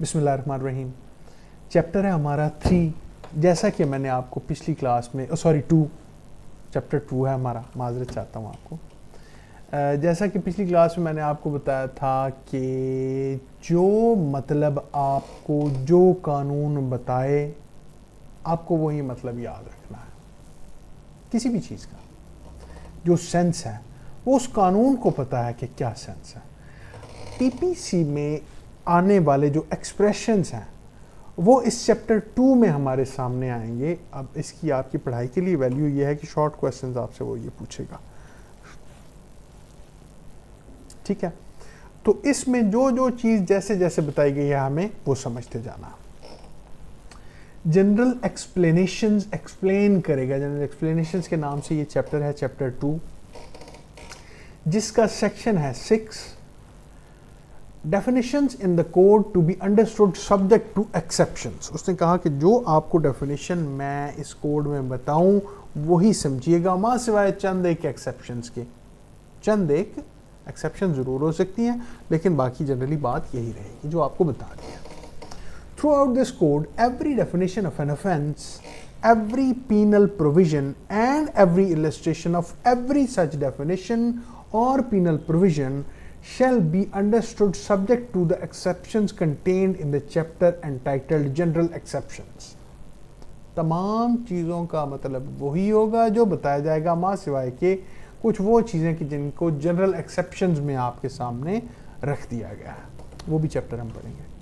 बिस्मिल्लाहिर्रहमानिर्रहीम। चैप्टर है हमारा 3। जैसा कि मैंने आपको पिछली क्लास में 2 चैप्टर 2 है हमारा, माजरत चाहता हूँ आपको। जैसा कि पिछली क्लास में मैंने आपको बताया था कि जो मतलब आपको जो कानून बताए आपको वही मतलब याद रखना है। किसी भी चीज़ का जो सेंस है वो उस कानून को पता है कि क्या सेंस है। पीपीसी में आने वाले जो एक्सप्रेशंस हैं वो इस चैप्टर 2 में हमारे सामने आएंगे। अब इसकी आपकी पढ़ाई के लिए वैल्यू ये है कि शॉर्ट क्वेश्चंस आपसे वो ये पूछेगा, ठीक है। तो इसमें जो जो चीज़ जैसे जैसे बताई गई है हमें वो समझते जाना। जनरल एक्सप्लेनेशंस एक्सप्लेन करेगा। जनरल एक्सप्लेनेशंस के नाम से ये चैप्टर है, चैप्टर 2, जिसका सेक्शन है 6, definitions in the code to be understood subject to exceptions. उसने कहा कि जो आपको डेफिनेशन मैं इस कोड में बताऊं वही समझिएगा, मां सिवाय चंद एक एक्सेप्शंस के। चंद एक एक्सेप्शन जरूर हो सकती हैं लेकिन बाकी जनरली बात यही रहेगी जो आपको बता दिया। Throughout this code, every definition of an offense, every penal provision, and every illustration of every such definition or penal provision shall be understood subject to the exceptions contained in the chapter entitled General Exceptions. तमाम चीज़ों का मतलब वही होगा जो बताया जाएगा, माँ सिवाय के कुछ वो चीज़ें कि जिनको जनरल एक्सेप्शंस में आपके सामने रख दिया गया है, वो भी चैप्टर हम पढ़ेंगे।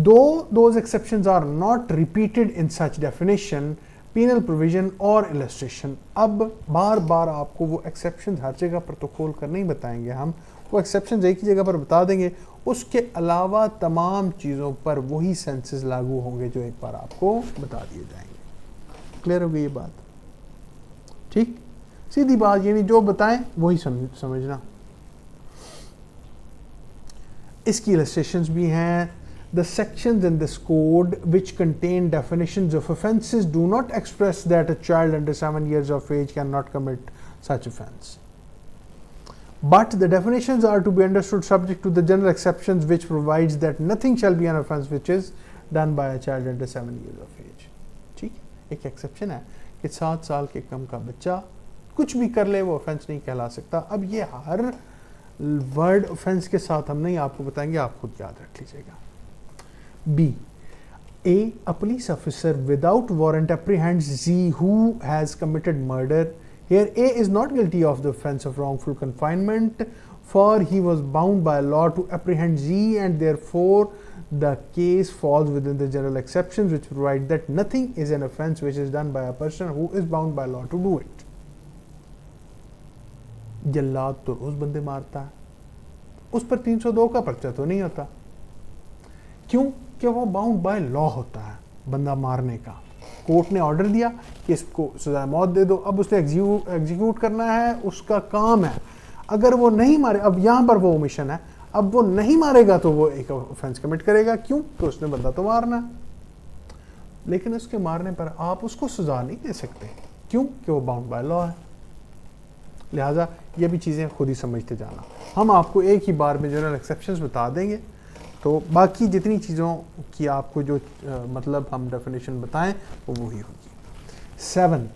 Though those exceptions are not repeated in such definition, penal provision or illustration, अब बार बार आपको वो exceptions हर जगह पर तो खोल कर नहीं बताएंगे हम, वो exceptions एक ही जगह पर बता देंगे। उसके अलावा तमाम चीज़ों पर वही सेंसेस लागू होंगे जो एक बार आपको बता दिए जाएंगे। क्लियर हो गई ये बात? ठीक, सीधी बात, यानी जो बताएं वही समझना। इसकी illustrations भी हैं। The sections in this code which contain definitions of offences do not express that a child under 7 years of age cannot commit such offence. But the definitions are to be understood subject to the general exceptions which provides that nothing shall be an offence which is done by a child under 7 years of age. ठीक, एक exception है कि 7 साल के कम का बच्चा कुछ भी कर ले वो ऑफेंस नहीं कहला सकता। अब ये हर वर्ड ऑफेंस के साथ हम नहीं आपको बताएंगे, आप खुद याद रख लीजिएगा। B. A police officer without warrant apprehends Z who has committed murder. Here A is not guilty of the offence of wrongful confinement, for he was bound by law to apprehend Z, and therefore the case falls within the general exceptions which provide that nothing is an offence which is done by a person who is bound by law to do it. जल्लाद तो रोज बंदे मारता है, उस पर 302 का पर्चा तो नहीं होता। क्यों? कि वो बाउंड बाय लॉ होता है बंदा मारने का। कोर्ट ने ऑर्डर दिया कि इसको सजा मौत दे दो, अब उसने एग्जीक्यूट करना है, उसका काम है। अगर वो नहीं मारे, अब यहाँ पर वो ओमिशन है, अब वो नहीं मारेगा तो वो एक ऑफेंस कमिट करेगा। क्यों? तो उसने बंदा तो मारना है, लेकिन उसके मारने पर आप उसको सजा नहीं दे सकते। क्यों? कि वो बाउंड बाय लॉ है। लिहाजा ये भी चीज़ें खुद ही समझते जाना। हम आपको एक ही बार में जनरल एक्सेप्शंस बता देंगे, तो बाकी जितनी चीज़ों की आपको जो मतलब हम डेफिनेशन बताएं वो वही होगी। 7,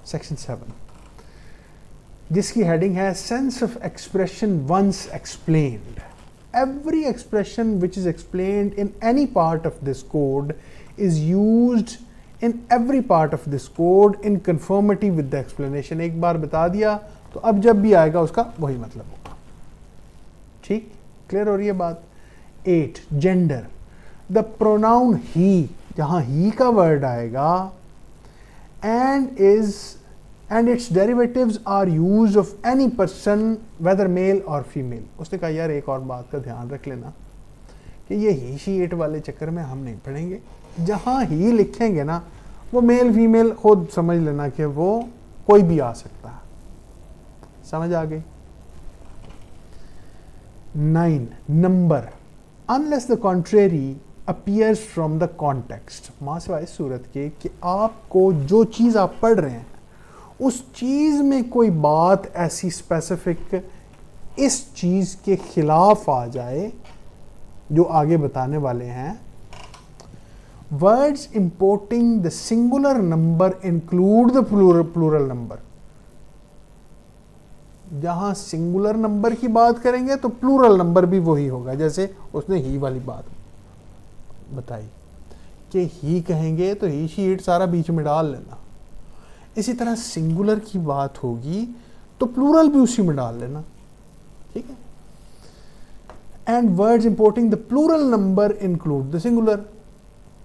सेक्शन 7, जिसकी हेडिंग है sense of expression once explained. Every expression which is explained in any part of this code is used in every part of this code in conformity with the explanation. एक बार बता दिया तो अब जब भी आएगा उसका वही मतलब होगा। ठीक, क्लियर हो रही है बात? 8, जेंडर। द प्रोनाउन ही, जहां ही का वर्ड आएगा, and its derivatives are use of any person whether male or female. उसने कहा यार एक और बात का ध्यान रख लेना कि ये ही शी इट वाले चक्कर में हम नहीं पढ़ेंगे। जहां ही लिखेंगे ना वो मेल फीमेल खुद समझ लेना कि वो कोई भी आ सकता है। समझ आ गई? 9, number. Unless the contrary appears from the context, माँ सिवाय इस सूरत के कि आपको जो चीज़ आप पढ़ रहे हैं उस चीज़ में कोई बात ऐसी स्पेसिफिक इस चीज़ के खिलाफ आ जाए जो आगे बताने वाले हैं, words importing the singular number include the plural number. जहां सिंगुलर नंबर की बात करेंगे तो प्लूरल नंबर भी वही होगा, जैसे उसने ही वाली बात बताई कि ही कहेंगे तो ही शी इट सारा बीच में डाल लेना। इसी तरह सिंगुलर की बात होगी तो प्लूरल भी उसी में डाल लेना, ठीक है। And words importing the plural number include the singular.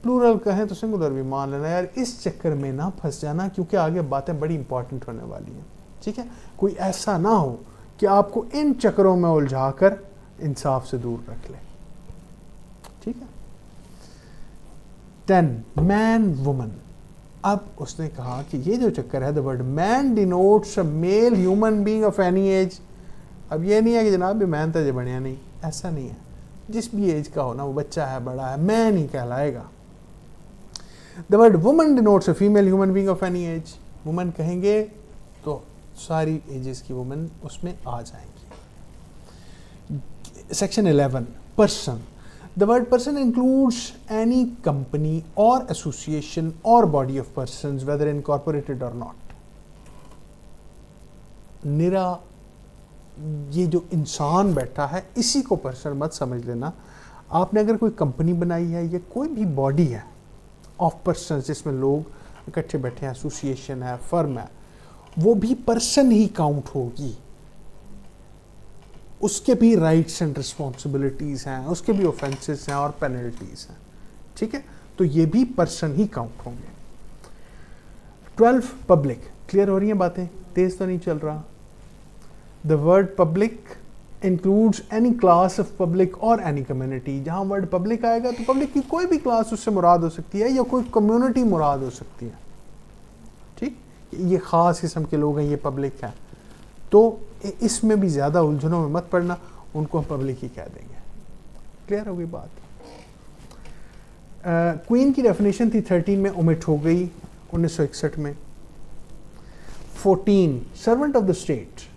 Plural कहें तो सिंगुलर भी मान लेना। यार इस चक्कर में ना फंस जाना, क्योंकि आगे बातें बड़ी इंपॉर्टेंट होने वाली हैं, ठीक है। कोई ऐसा ना हो कि आपको इन चक्करों में उलझाकर इंसाफ से दूर रख ले, ठीक है। 10 मैन वुमन। अब उसने कहा कि ये जो चक्कर है, the word man denotes a male human being of any age. अब ये नहीं है कि जनाब भी मैन तजे बढ़िया नहीं, ऐसा नहीं है। जिस भी एज का हो ना, वो बच्चा है बड़ा है, मैन ही कहलाएगा। The word woman denotes a female human being of any as. Woman कहेंगे तो सारी एजेस की वुमन उसमें आ जाएंगी। Section 11 person. The word person includes any company or association or body of persons, whether incorporated or not. निरा ये जो इंसान बैठा है इसी को पर्सन मत समझ लेना। आपने अगर कोई कंपनी बनाई है या कोई भी बॉडी है ऑफ पर्सन जिसमें लोग इकट्ठे बैठे हैं, एसोसिएशन है, फर्म है, वो भी पर्सन ही काउंट होगी। उसके भी राइट्स एंड रिस्पॉन्सिबिलिटीज हैं, उसके भी ऑफेंसेस हैं और पेनल्टीज हैं, ठीक है। तो ये भी पर्सन ही काउंट होंगे। 12 पब्लिक। क्लियर हो रही हैं बातें? तेज तो नहीं चल रहा? The word public includes any class of public और एनी कम्युनिटी। जहां वर्ड पब्लिक आएगा तो पब्लिक की कोई भी क्लास उससे मुराद हो सकती है या कोई कम्युनिटी मुराद हो सकती है, ठीक। ये खास किस्म के लोग हैं, ये पब्लिक है। तो इसमें भी ज़्यादा उलझनों में मत पड़ना, उनको हम पब्लिक ही कह देंगे। क्लियर हो गई बात? क्वीन की डेफिनेशन थी 13 में, ओमिट हो गई 1961 में। 14 servant of the state.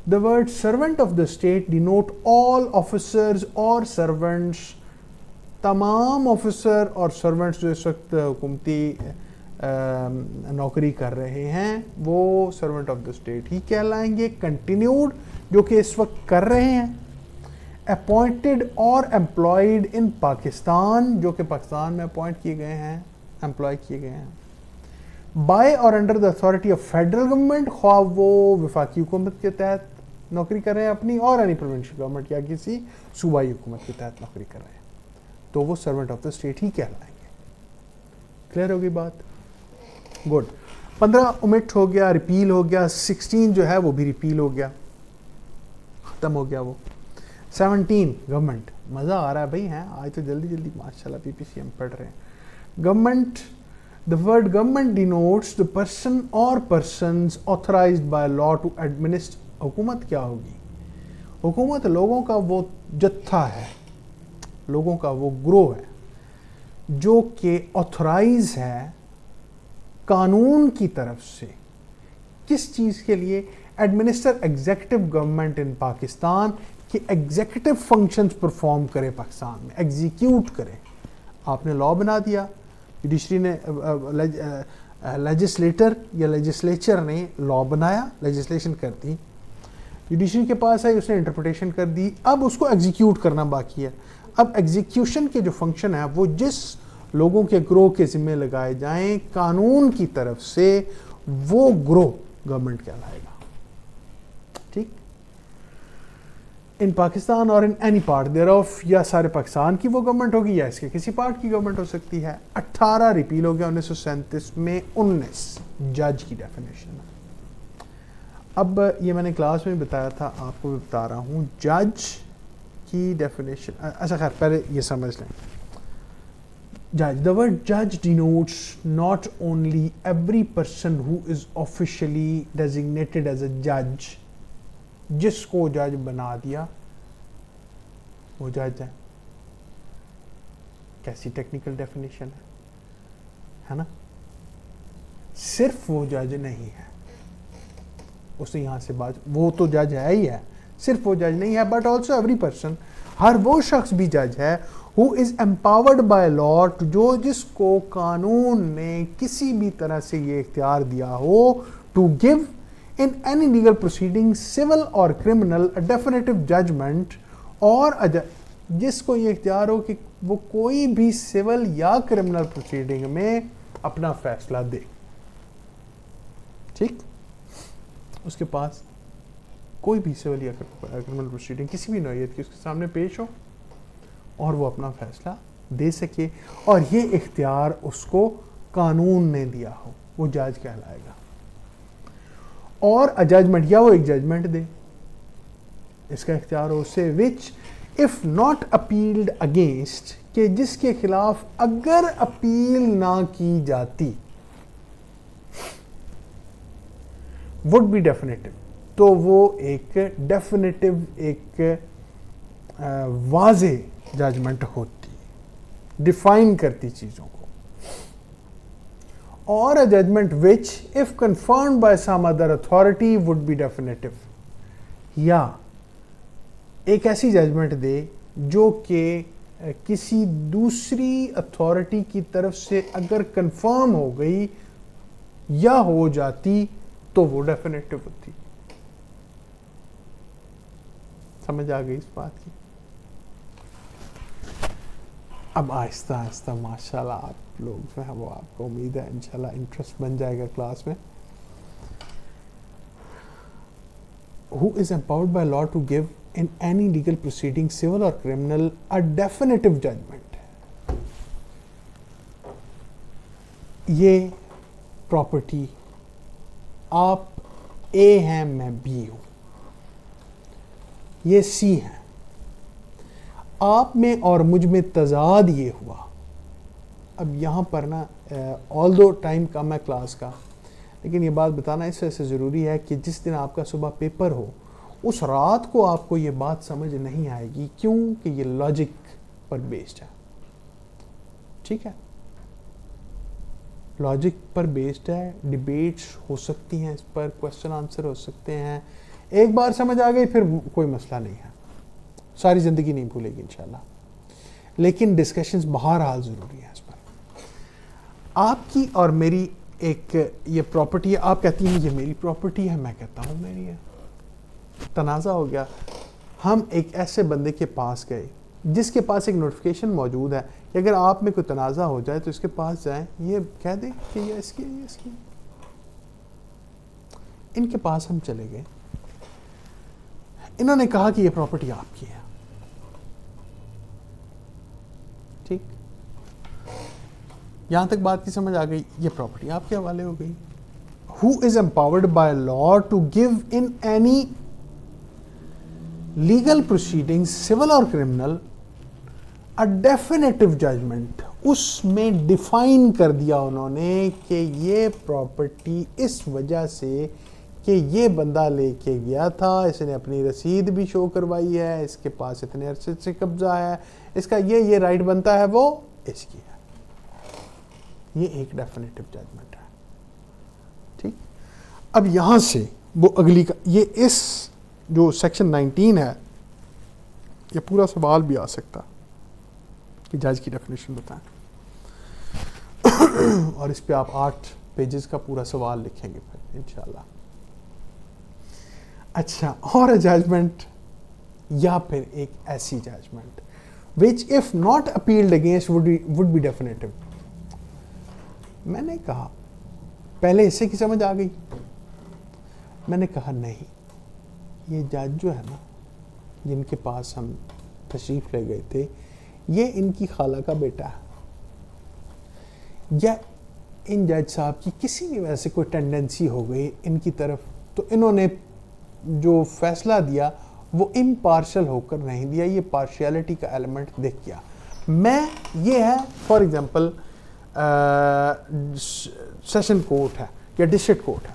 The word servant of the state denote all officers और सर्वेंट्स। तमाम ऑफिसर और सर्वेंट्स जो इस वक्त हुकूमती नौकरी कर रहे हैं वो सर्वेंट ऑफ द स्टेट ही कहलाएंगे। कंटिन्यूड जो कि इस वक्त कर रहे हैं। अपॉइंटेड और एम्प्लॉयड इन पाकिस्तान जो कि पाकिस्तान में अपॉइंट किए गए हैं, एम्प्लॉय किए गए हैं। बाय और under the authority of federal government, ख्वाह वो वफाकी हुकूमत के तहत नौकरी कर रहे हैं अपनी, और एनी प्रोविंशियल गवर्नमेंट या किसी सूबाई हुकूमत के तहत नौकरी कर रहे हैं, तो वो सर्वेंट ऑफ द स्टेट ही कहलाएंगे। क्लियर हो गई बात? गुड। 15 ओमिट हो गया, रिपील हो गया। 16 जो है वो भी रिपील हो गया, खत्म हो गया वो। 17 गवर्नमेंट। मज़ा आ रहा है भाई, हैं आज तो जल्दी जल्दी माशाल्लाह PPCM पढ़ रहे हैं। Government. The word government denotes the person और persons authorised by law to administer. हुकूमत क्या होगी? हुकूमत लोगों का वो जत्था है, लोगों का वो ग्रोह है जो कि ऑथराइज है कानून की तरफ से। किस चीज़ के लिए? Administer executive government in Pakistan, कि एग्जीक्यूटिव फंक्शंस परफॉर्म करे पाकिस्तान में, एग्जीक्यूट करे। आपने लॉ बना दिया, जुडिशरी ने लेजिस्लेटर या लेजिस्लेचर ने लॉ बनाया, लेजिस्लेशन कर दी, जुडिशरी के पास आई, उसने इंटरप्रिटेशन कर दी, अब उसको एग्जीक्यूट करना बाकी है। अब एग्जीक्यूशन के जो फंक्शन है वो जिस लोगों के ग्रोह के जिम्मे लगाए जाएं कानून की तरफ से, वो ग्रोह गवर्नमेंट कहलाएगा, ठीक। In Pakistan or in any part thereof, या सारे पाकिस्तान की वो गवर्नमेंट होगी या इसके किसी पार्ट की गवर्नमेंट हो सकती है। 18 रिपील हो गया 1937 में। 19 जज की डेफिनेशन। अब ये मैंने क्लास में बताया था, आपको भी बता रहा हूँ, जज की डेफिनेशन। अच्छा खैर पहले ये समझ लें। Judge. The word judge denotes not only every person who is officially designated as a judge, जिसको जज बना दिया वो जज है। कैसी टेक्निकल डेफिनेशन है ना? सिर्फ वो जज नहीं है, उसने यहाँ से बात, वो तो जज है ही है, सिर्फ वो जज नहीं है, बट ऑल्सो एवरी पर्सन हर वो शख्स भी जज है who is empowered by law, जो जिसको कानून ने किसी भी तरह से ये इख्तियार दिया हो to give in any legal proceeding civil or criminal a definitive judgment, और जिसको ये इख्तियार हो कि वो कोई भी सिविल या क्रिमिनल प्रोसीडिंग में अपना फैसला दे। ठीक, उसके पास कोई भी सिविल या क्रिमिनल प्रोसीडिंग किसी भी नौइयत की उसके सामने पेश हो और वो अपना फैसला दे सके, और ये इख्तियार उसको कानून ने दिया हो, वो जज कहलाएगा। और अ जजमेंट, या वो एक जजमेंट दे, इसका इख्तियार हो उससे, विच इफ नॉट अपील्ड अगेंस्ट, के जिसके खिलाफ अगर अपील ना की जाती, वुड बी डेफिनेटिव, तो वो एक डेफिनेटिव, एक वाज़े जजमेंट होती, डिफाइन करती चीजों को। और a judgment which if confirmed by some other authority would be definitive, या एक ऐसी जजमेंट दे जो कि किसी दूसरी अथॉरिटी की तरफ से अगर कंफर्म हो गई या हो जाती तो वो डेफिनेटिव होती। समझ आ गई इस बात की? अब आहिस्ता आहिस्ता माशाल्लाह आप लोग जो है वो, आपको उम्मीद है इंशाल्लाह इंटरेस्ट बन जाएगा क्लास में। Who is empowered by law to give in any legal proceeding, civil or criminal, a definitive judgment। ये प्रॉपर्टी, आप ए हैं मैं बी हूं, ये सी है, आप में और मुझ में तजाद ये हुआ। अब यहाँ पर ना ऑल दो टाइम कम है क्लास का, लेकिन ये बात बताना इस वजह से ज़रूरी है कि जिस दिन आपका सुबह पेपर हो उस रात को आपको ये बात समझ नहीं आएगी, क्योंकि ये लॉजिक पर बेस्ड है। ठीक है, लॉजिक पर बेस्ड है, डिबेट्स हो सकती हैं इस पर, क्वेश्चन आंसर हो सकते हैं। एक बार समझ आ गई फिर कोई मसला नहीं है, सारी ज़िंदगी नहीं भूलेगी इंशाल्लाह, लेकिन डिस्कशंस बहरहाल ज़रूरी है इस पर। आपकी और मेरी एक ये प्रॉपर्टी है, आप कहती हैं ये मेरी प्रॉपर्टी है, मैं कहता हूँ मेरी है, तनाज़ा हो गया। हम एक ऐसे बंदे के पास गए जिसके पास एक नोटिफिकेशन मौजूद है कि अगर आप में कोई तनाज़ा हो जाए तो इसके पास जाएं, ये कह दें कि ये इसकी है, ये इसकी। इनके पास हम चले गए, इन्होंने कहा कि ये प्रॉपर्टी आपकी है। ठीक, यहां तक बात की समझ आ गई, ये प्रॉपर्टी आपके हवाले हो गई। Who is empowered by law to give in any legal proceedings, civil or criminal, a definitive judgment, उसमें डिफाइन कर दिया उन्होंने कि ये प्रॉपर्टी इस वजह से कि ये बंदा लेके गया था, इसने अपनी रसीद भी शो करवाई है, इसके पास इतने अरसे से कब्जा है, इसका ये राइट बनता है, वो इसकी है। ये एक डेफिनेटिव जजमेंट है। ठीक, अब यहां से वो अगली का, ये इस जो सेक्शन 19 है, ये पूरा सवाल भी आ सकता कि जज की डेफिनेशन बताएं और इस पे आप 8 पेजेस का पूरा सवाल लिखेंगे फिर इंशाल्लाह। अच्छा, और अ जजमेंट, या फिर एक ऐसी judgment which if not appealed against would be definitive. मैंने कहा पहले इससे की समझ आ गई, मैंने कहा नहीं, ये जज जो है ना जिनके पास हम तशरीफ ले गए थे, ये इनकी खाला का बेटा है, या इन जज साहब की किसी भी वजह से कोई टेंडेंसी हो गई इनकी तरफ, तो इन्होंने जो फैसला दिया वो इम्पार्शल होकर नहीं दिया, ये पार्शियलिटी का एलिमेंट देख गया। मैं ये है फॉर एग्जांपल सेशन कोर्ट है या डिस्ट्रिक्ट कोर्ट है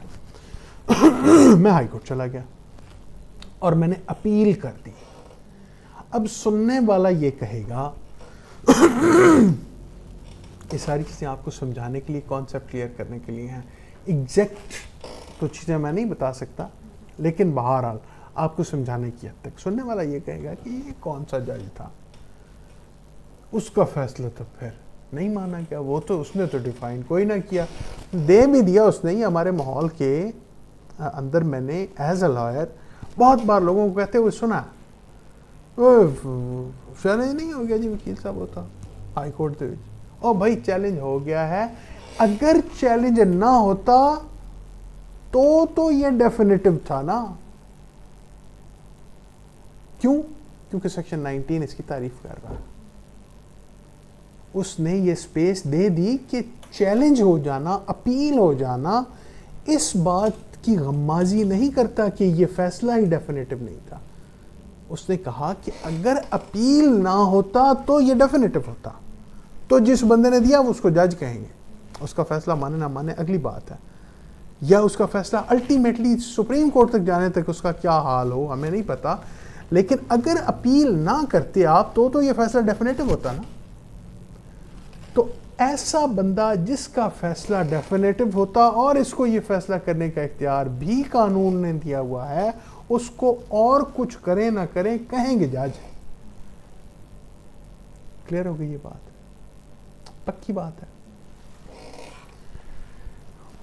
मैं हाई कोर्ट चला गया और मैंने अपील कर दी। अब सुनने वाला ये कहेगा ये सारी चीज़ें आपको समझाने के लिए, कॉन्सेप्ट क्लियर करने के लिए हैं, एग्जैक्ट तो चीज़ें मैं नहीं बता सकता, लेकिन बहरहाल आपको समझाने की हद तक। सुनने वाला ये कहेगा कि ये कौन सा जज था, उसका फैसला तो फिर नहीं माना क्या, वो तो उसने तो डिफाइन कोई ना किया, दे भी दिया उसने ही। हमारे माहौल के अंदर मैंने एज अ लॉयर बहुत बार लोगों को कहते हुए सुना, चैलेंज नहीं हो गया जी वकील साहब, होता हाई कोर्ट के ओ भाई चैलेंज हो गया है, अगर चैलेंज ना होता तो ये डेफिनेटिव था ना। क्यों? क्योंकि सेक्शन 19 इसकी तारीफ कर रहा है। उसने ये स्पेस दे दी कि चैलेंज हो जाना, अपील हो जाना, इस बात की गम्माजी नहीं करता कि ये फैसला ही डेफिनेटिव नहीं था। उसने कहा कि अगर अपील ना होता तो ये डेफिनेटिव होता, तो जिस बंदे ने दिया वो उसको जज कहेंगे, उसका फैसला माने ना माने अगली बात है, या उसका फैसला अल्टीमेटली सुप्रीम कोर्ट तक जाने तक उसका क्या हाल हो हमें नहीं पता, लेकिन अगर अपील ना करते आप तो ये फैसला डेफिनेटिव होता ना। तो ऐसा बंदा जिसका फैसला डेफिनेटिव होता और इसको ये फैसला करने का इख्तियार भी कानून ने दिया हुआ है, उसको और कुछ करें ना करें कहेंगे जज। क्लियर हो गई ये बात? पक्की बात है।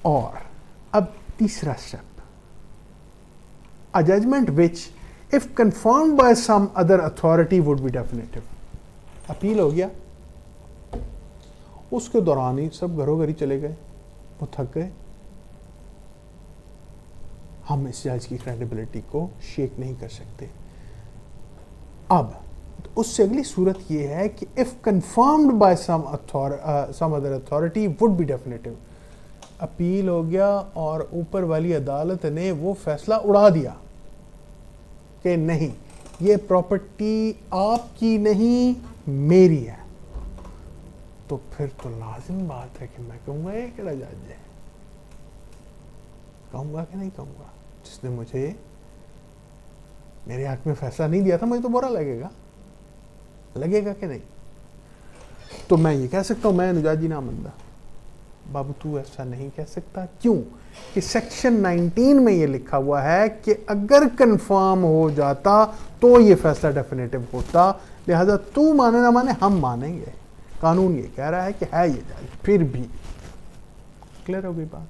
और अब तीसरा step, a judgment which if confirmed by some other authority would be definitive. Appeal हो गया, उसके दौरान ही सब घरों घर ही चले गए, वो थक गए, हम इस जज की क्रेडिबिलिटी को शेक नहीं कर सकते। अब उससे अगली सूरत यह है कि if confirmed by some other authority would be definitive. Appeal हो गया और ऊपर वाली अदालत ने वो फैसला उड़ा दिया कि नहीं, ये प्रॉपर्टी आपकी नहीं मेरी है, तो फिर तो लाजिम बात है कि मैं कहूँगा ये केड़ा जज है। कहूँगा कि नहीं कहूँगा? जिसने मुझे मेरे हक में फैसला नहीं दिया था, मुझे तो बुरा लगेगा, लगेगा कि नहीं? तो मैं ये कह सकता हूँ मैं नुजाजी नामंदा। बाबू तू ऐसा नहीं कह सकता। क्यों? कि सेक्शन 19 में ये लिखा हुआ है कि अगर कंफर्म हो जाता तो ये फैसला डेफिनेटिव होता, लिहाजा तू माने ना माने हम मानेंगे। कानून ये कह रहा है कि है ये जज। फिर भी क्लियर हो गई बात?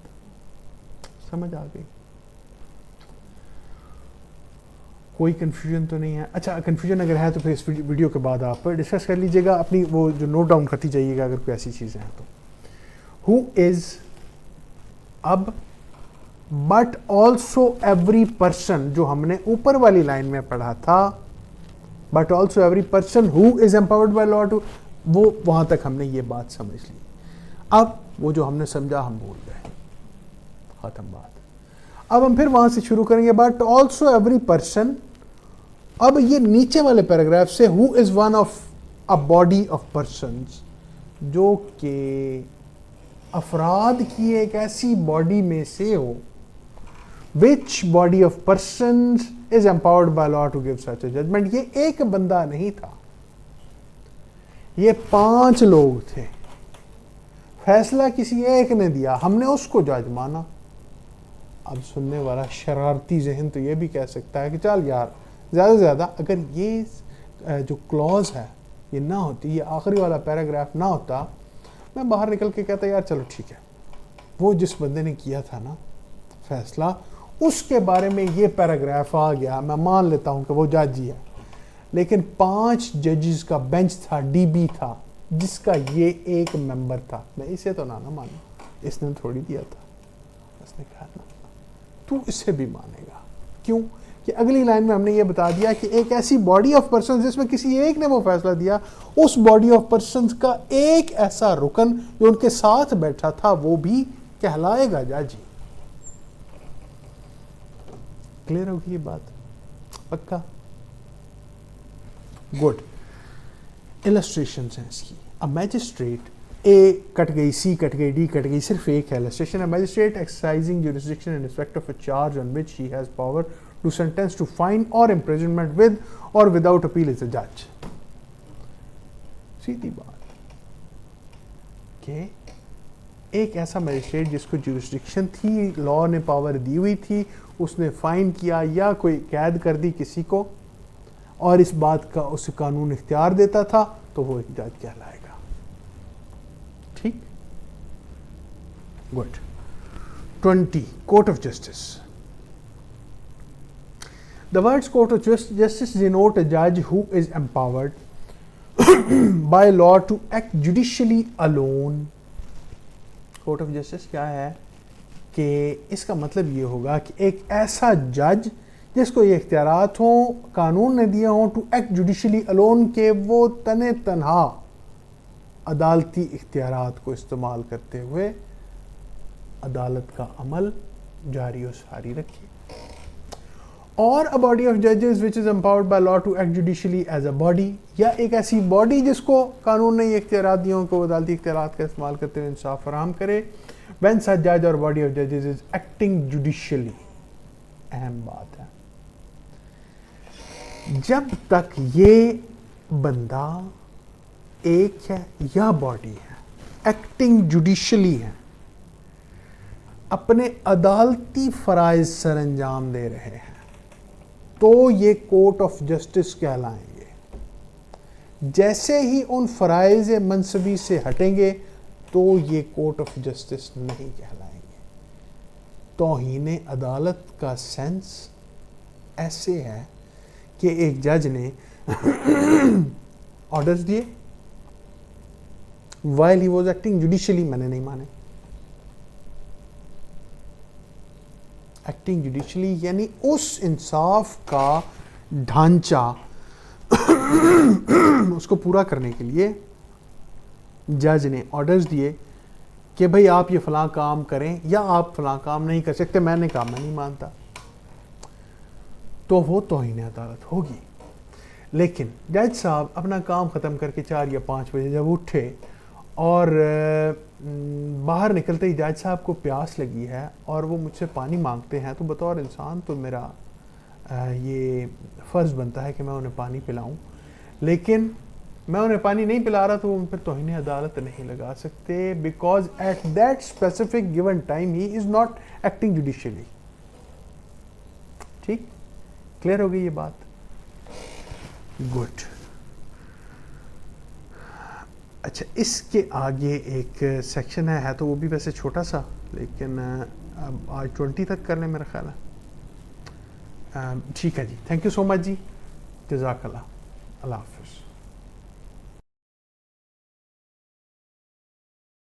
समझ आ गई? कोई कंफ्यूजन तो नहीं है? अच्छा, कंफ्यूजन अगर है तो फिर इस वीडियो के बाद आप डिस्कस कर लीजिएगा, अपनी वो जो नोट डाउन करती जाइएगा अगर कोई ऐसी चीज़ें हैं तो। हु इज अब बट ऑल्सो एवरी पर्सन, जो हमने ऊपर वाली लाइन में पढ़ा था, but also every person who is empowered by law to, वो वहां तक हमने ये बात समझ ली। अब वो जो हमने समझा हम भूल गए, खत्म बात। अब हम फिर वहां से शुरू करेंगे, बट ऑल्सो एवरी पर्सन। अब ये नीचे वाले पैराग्राफ से who is one of a body of persons, जो कि अफराद की एक ऐसी बॉडी में से हो, which body of persons is empowered by law to give such a judgment. ये एक बंदा नहीं था, ये 5 लोग थे। फैसला किसी एक ने दिया, हमने उसको जज माना। अब सुनने वाला शरारती जहन तो ये भी कह सकता है कि चल यार, ज़्यादा से ज़्यादा अगर ये जो क्लॉज है ये ना होती, ये आखिरी वाला पैराग्राफ ना होता, मैं बाहर निकल के कहता यार चलो ठीक है, वो जिस बंदे ने किया था ना फैसला, उसके बारे में ये पैराग्राफ आ गया, मैं मान लेता हूँ कि वो जज ही है। लेकिन 5 जजेस का बेंच था, डीबी था, जिसका ये एक मेंबर था। मैं इसे तो ना मानू, इसने थोड़ी दिया था। उसने कहा ना तू इसे भी मानेगा। क्यों? कि अगली लाइन में हमने ये बता दिया कि एक ऐसी बॉडी ऑफ पर्सन जिसमें किसी एक ने वो फैसला दिया, उस बॉडी ऑफ पर्सन का एक ऐसा रुकन जो उनके साथ बैठा था वो भी कहलाएगा जज। क्लियर होगी ये बात? पक्का? गुड। इलस्ट्रेशंस हैं इसकी। अ मैजिस्ट्रेट, ए कट गई, सी कट गई, डी कट गई, सिर्फ एक है illustration. A magistrate exercising jurisdiction in respect of a charge on which he has power to sentence to fine or imprisonment with or without appeal is a जज। सीधी बात के एक ऐसा मजिस्ट्रेट जिसको जुरिस्डिक्शन थी, लॉ ने पावर दी हुई थी, उसने फाइन किया या कोई कैद कर दी किसी को और इस बात का उसे कानून इख्तियार देता था, तो वो एक जज कहलाएगा। ठीक, good. 20 court of justice. The words court of justice denote a judge who is empowered by law to act judicially alone. Court of justice क्या है कि इसका मतलब ये होगा कि एक ऐसा जज जिसको ये इख्तियारात हों, कानून ने दिया हों, टू एक्ट जुडिशली अलोन, के वो तने तनहा अदालती इख्तियारात को इस्तेमाल करते हुए अदालत का अमल जारी और सारी रखे। और अ बॉडी ऑफ जजेस which is empowered by law to act judicially as a body, या एक ऐसी बॉडी जिसको कानून ने ये इख्तियारात दिए हों को अदालती इख्तियारात का इस्तेमाल करते हुए इंसाफ फराहम करे। व्हेन सच जज और बॉडी ऑफ जजेस इज एक्टिंग जुडिशली, अहम बात है, जब तक ये बंदा एक है या बॉडी है, एक्टिंग जुडिशली है, अपने अदालती फ़राइज़ सर अंजाम दे रहे हैं, तो ये कोर्ट ऑफ जस्टिस कहलाएंगे। जैसे ही उन फ़राइज़ मनसबी से हटेंगे तो ये कोर्ट ऑफ जस्टिस नहीं कहलाएंगे। तौहीन अदालत का सेंस ऐसे है कि एक जज ने ऑर्डर्स दिए while he was acting judicially, मैंने नहीं माने। एक्टिंग जुडिशली यानी उस इंसाफ का ढांचा उसको पूरा करने के लिए जज ने ऑर्डर्स दिए कि भाई आप ये फलां काम करें या आप फलां काम नहीं कर सकते, मैंने कहा मैं नहीं मानता, तो वो तौहीन अदालत होगी। लेकिन जज साहब अपना काम ख़त्म करके 4 या 5 बजे जब उठे और बाहर निकलते ही जज साहब को प्यास लगी है और वो मुझसे पानी मांगते हैं, तो बतौर इंसान तो मेरा ये फ़र्ज़ बनता है कि मैं उन्हें पानी पिलाऊं, लेकिन मैं उन्हें पानी नहीं पिला रहा तो वो उन पर तौहीन अदालत नहीं लगा सकते, because at that specific given time he is not acting judicially. ठीक, क्लियर हो गई ये बात? गुड। अच्छा, इसके आगे एक सेक्शन है तो वो भी वैसे छोटा सा, लेकिन अब आज 20 तक कर लें मेरा ख्याल है। ठीक है जी, थैंक यू सो मच जी, जज़ाकल्लाह, अल्लाह हाफ़िज़।